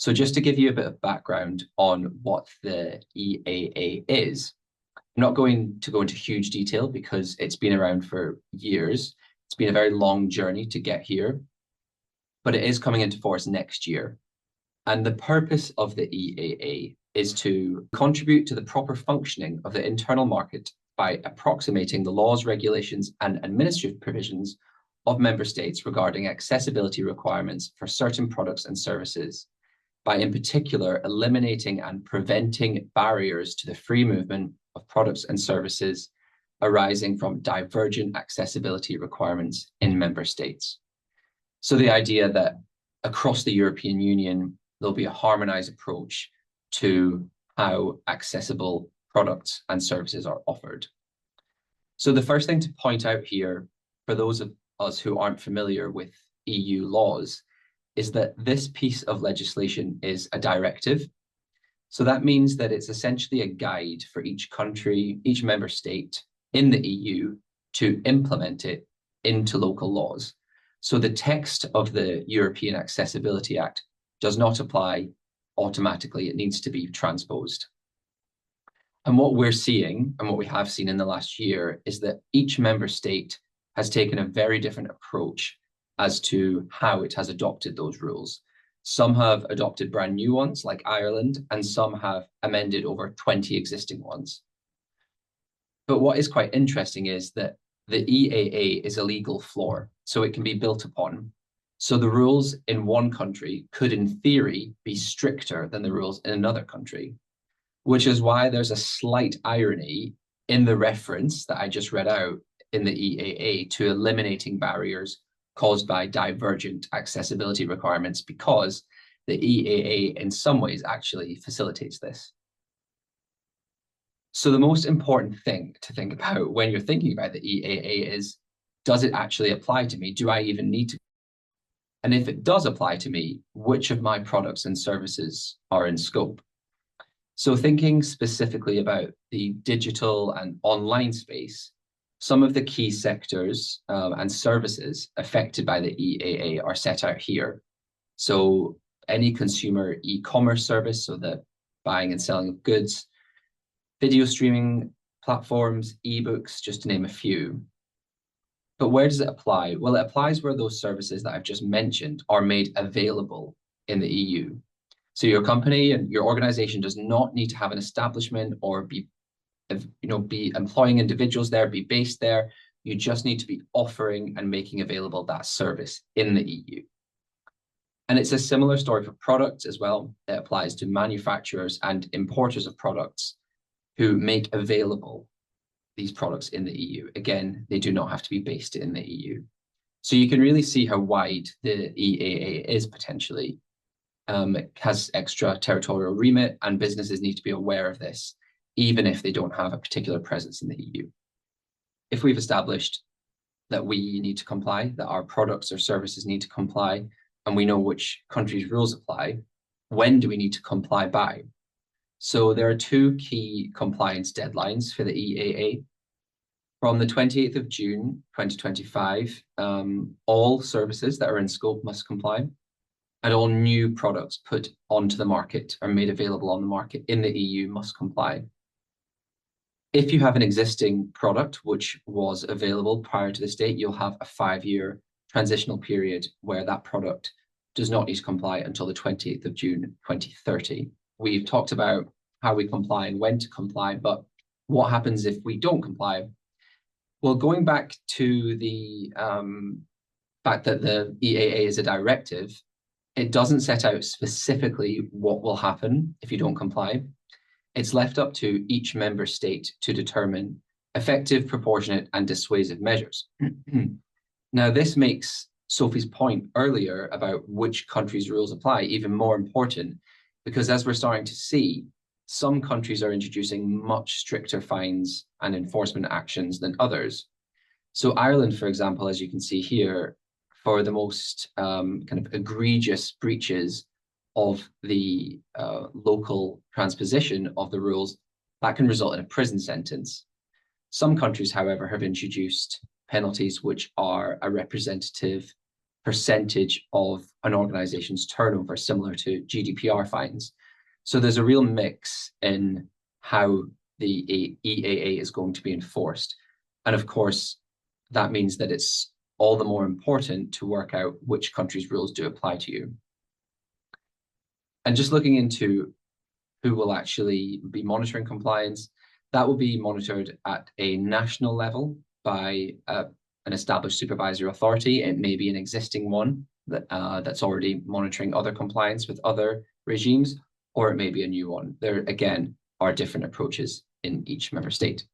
So just to give you a bit of background on what the EAA is, I'm not going to go into huge detail because it's been around for years. It's been a very long journey to get here, but it is coming into force next year. And the purpose of the EAA is to contribute to the proper functioning of the internal market by approximating the laws, regulations, and administrative provisions of member states regarding accessibility requirements for certain products and services, by in particular eliminating and preventing barriers to the free movement of products and services arising from divergent accessibility requirements in member states. So the idea that across the European Union, there'll be a harmonized approach to how accessible products and services are offered. So the first thing to point out here, for those of us who aren't familiar with EU laws, is that this piece of legislation is a directive. So that means that it's essentially a guide for each country, each member state in the EU to implement it into local laws. So the text of the European Accessibility Act does not apply automatically. It needs to be transposed. And what we're seeing, and what we have seen in the last year, is that each member state has taken a very different approach as to how it has adopted those rules. Some have adopted brand new ones, like Ireland, and some have amended over 20 existing ones. But what is quite interesting is that the EAA is a legal floor, so it can be built upon. So the rules in one country could, in theory, be stricter than the rules in another country, which is why there's a slight irony in the reference that I just read out in the EAA to eliminating barriers caused by divergent accessibility requirements, because the EAA in some ways actually facilitates this. So the most important thing to think about when you're thinking about the EAA is, does it actually apply to me? Do I even need to? And if it does apply to me, which of my products and services are in scope? So thinking specifically about the digital and online space, some of the key sectors and services affected by the EAA are set out here. So any consumer e-commerce service, so the buying and selling of goods, video streaming platforms, ebooks, just to name a few. But where does it apply? Well, it applies where those services that I've just mentioned are made available in the EU. So your company and your organization does not need to have an establishment or be employing individuals there, be based there. You just need to be offering and making available that service in the EU. And it's a similar story for products as well. It applies to manufacturers and importers of products who make available these products in the EU. Again, they do not have to be based in the EU. So you can really see how wide the EAA is potentially. It has extra territorial remit, and businesses need to be aware of this, even if they don't have a particular presence in the EU. If we've established that we need to comply, that our products or services need to comply, and we know which countries' rules apply, when do we need to comply by? So there are two key compliance deadlines for the EAA. From the 28th of June, 2025, all services that are in scope must comply, and all new products put onto the market or made available on the market in the EU must comply. If you have an existing product which was available prior to this date, you'll have a 5-year transitional period where that product does not need to comply until the 28th of June, 2030. We've talked about how we comply and when to comply, but what happens if we don't comply? Well, going back to the fact that the EAA is a directive, it doesn't set out specifically what will happen if you don't comply. It's left up to each member state to determine effective, proportionate, and dissuasive measures. Now, this makes Sophie's point earlier about which countries' rules apply even more important, because as we're starting to see, some countries are introducing much stricter fines and enforcement actions than others. So Ireland, for example, as you can see here, for the most kind of egregious breaches of the local transposition of the rules, that can result in a prison sentence. Some countries, however, have introduced penalties which are a representative percentage of an organization's turnover, similar to GDPR fines. So there's a real mix in how the EAA is going to be enforced. And of course, that means that it's all the more important to work out which country's rules do apply to you. And just looking into who will actually be monitoring compliance, that will be monitored at a national level by an established supervisory authority. It may be an existing one that that's already monitoring other compliance with other regimes, or it may be a new one. There, again, are different approaches in each member state.